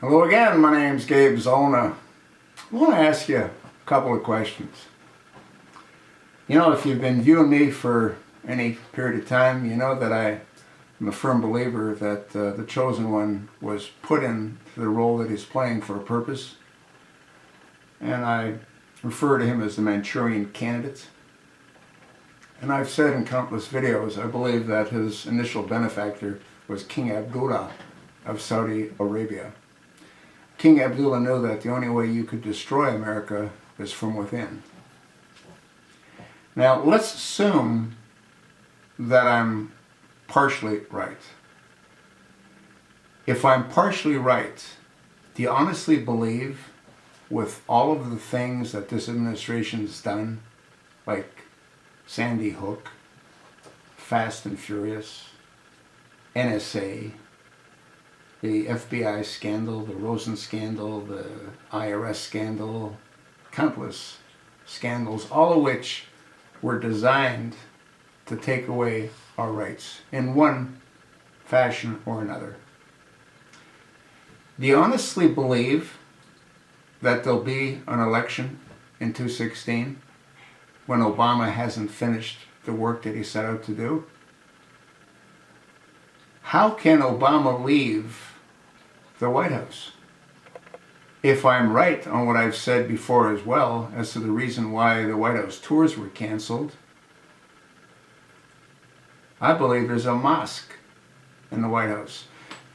Hello again, my name's Gabe Zolna. I want to ask you a couple of questions. You know, if you've been viewing me for any period of time, you know that I am a firm believer that the Chosen One was put in the role that he's playing for a purpose. And I refer to him as the Manchurian Candidate. And I've said in countless videos, I believe that his initial benefactor was King Abdullah of Saudi Arabia. King Abdullah knew that the only way you could destroy America is from within. Now, let's assume that I'm partially right. If I'm partially right, do you honestly believe, with all of the things that this administration has done, like Sandy Hook, Fast and Furious, NSA, the FBI scandal, the Rosen scandal, the IRS scandal, countless scandals, all of which were designed to take away our rights in one fashion or another? Do you honestly believe that there'll be an election in 2016 when Obama hasn't finished the work that he set out to do? How can Obama leave the White House? If I'm right on what I've said before as well as to the reason why the White House tours were canceled, I believe there's a mosque in the White House.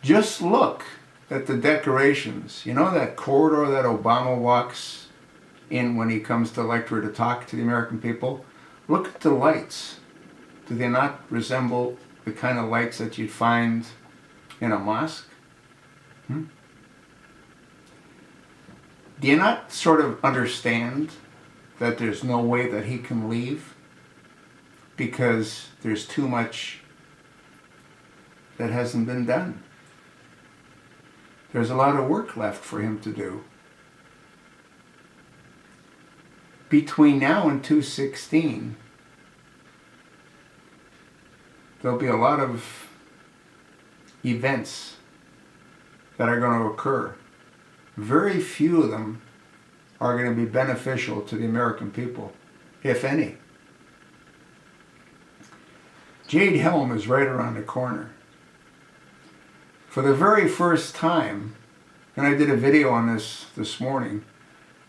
Just look at the decorations. You know that corridor that Obama walks in when he comes to lecture to talk to the American people? Look at the lights. Do they not resemble the kind of lights that you'd find in a mosque? Do you not sort of understand that there's no way that he can leave because there's too much that hasn't been done? There's a lot of work left for him to do. Between now and 2016, there'll be a lot of events that are going to occur. Very few of them are going to be beneficial to the American people, if any. Jade-Helm is right around the corner. For the very first time, and I did a video on this morning,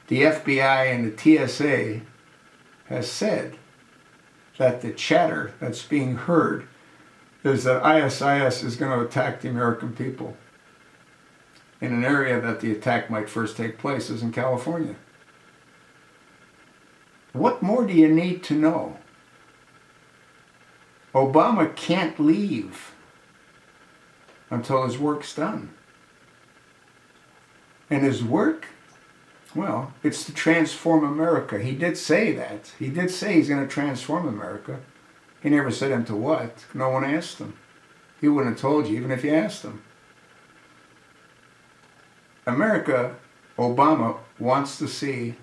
the FBI and the TSA has said that the chatter that's being heard is that ISIS is going to attack the American people in an area that the attack might first take place is in California. What more do you need to know? Obama can't leave until his work's done. And his work, well, it's to transform America. He did say that. He did say he's going to transform America. He never said into what. No one asked him. He wouldn't have told you even if you asked him. America, Obama wants to see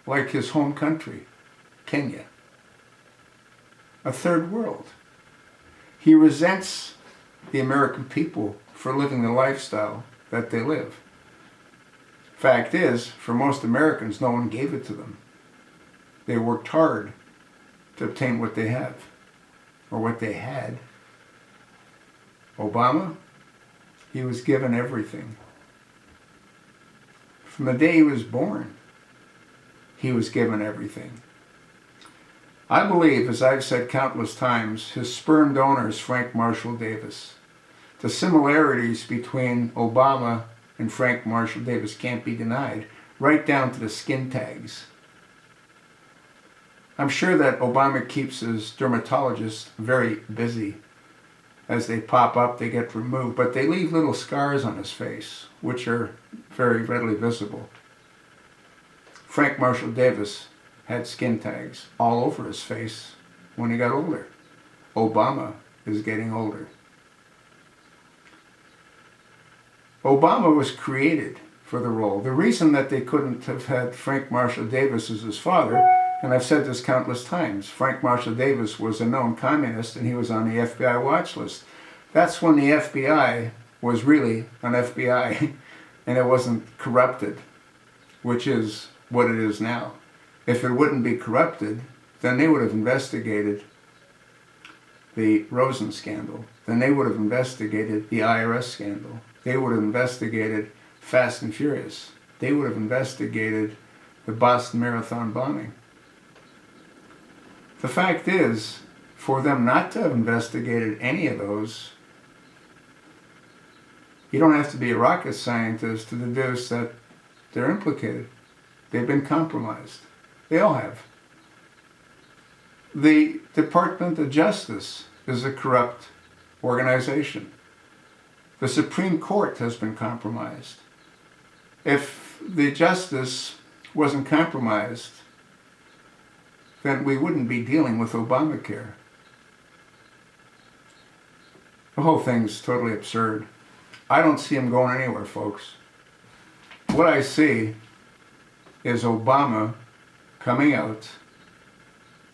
like his home country, Kenya, a third world. He resents the American people for living the lifestyle that they live. Fact is, for most Americans, no one gave it to them. They worked hard to obtain what they have, or what they had. Obama, he was given everything. From the day he was born, he was given everything. I believe, as I've said countless times, his sperm donor is Frank Marshall Davis. The similarities between Obama and Frank Marshall Davis can't be denied, right down to the skin tags. I'm sure that Obama keeps his dermatologist very busy. As they pop up, they get removed, but they leave little scars on his face, which are very readily visible. Frank Marshall Davis had skin tags all over his face when he got older. Obama is getting older. Obama was created for the role. The reason that they couldn't have had Frank Marshall Davis as his father, and I've said this countless times, Frank Marshall Davis was a known communist and he was on the FBI watch list. That's when the FBI was really an FBI and it wasn't corrupted, which is what it is now. If it wouldn't be corrupted, then they would have investigated the Rosen scandal. Then they would have investigated the IRS scandal. They would have investigated Fast and Furious. They would have investigated the Boston Marathon bombing. The fact is, for them not to have investigated any of those, you don't have to be a rocket scientist to deduce that they're implicated. They've been compromised. They all have. The Department of Justice is a corrupt organization. The Supreme Court has been compromised. If the justice wasn't compromised, then we wouldn't be dealing with Obamacare. The whole thing's totally absurd. I don't see him going anywhere, folks. What I see is Obama coming out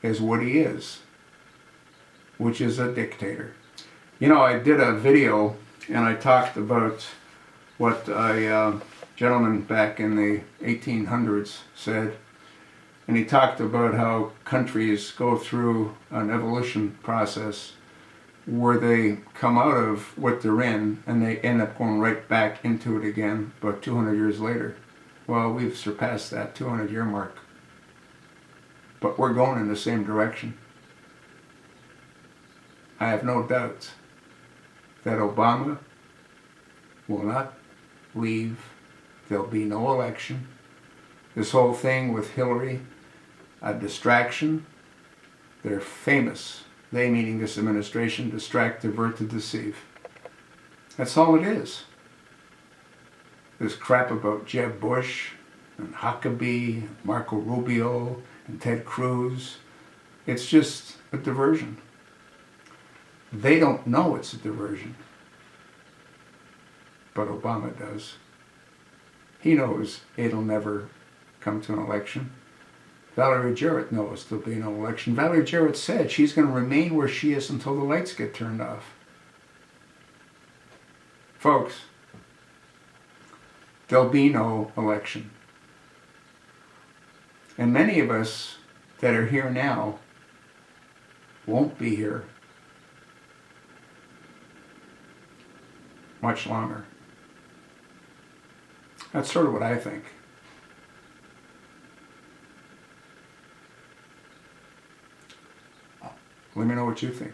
as what he is, which is a dictator. You know, I did a video and I talked about what a gentleman back in the 1800s said, and he talked about how countries go through an evolution process where they come out of what they're in and they end up going right back into it again about 200 years later. Well, we've surpassed that 200-year mark, but we're going in the same direction. I have no doubt that Obama will not leave. There'll be no election. This whole thing with Hillary, a distraction. They're famous. They, meaning this administration, distract, divert, to deceive. That's all it is. This crap about Jeb Bush and Huckabee, Marco Rubio and Ted Cruz, it's just a diversion. They don't know it's a diversion, but Obama does. He knows it'll never come to an election. Valerie Jarrett knows there'll be no election. Valerie Jarrett said she's going to remain where she is until the lights get turned off. Folks, there'll be no election. And many of us that are here now won't be here much longer. That's sort of what I think. Let me know what you think.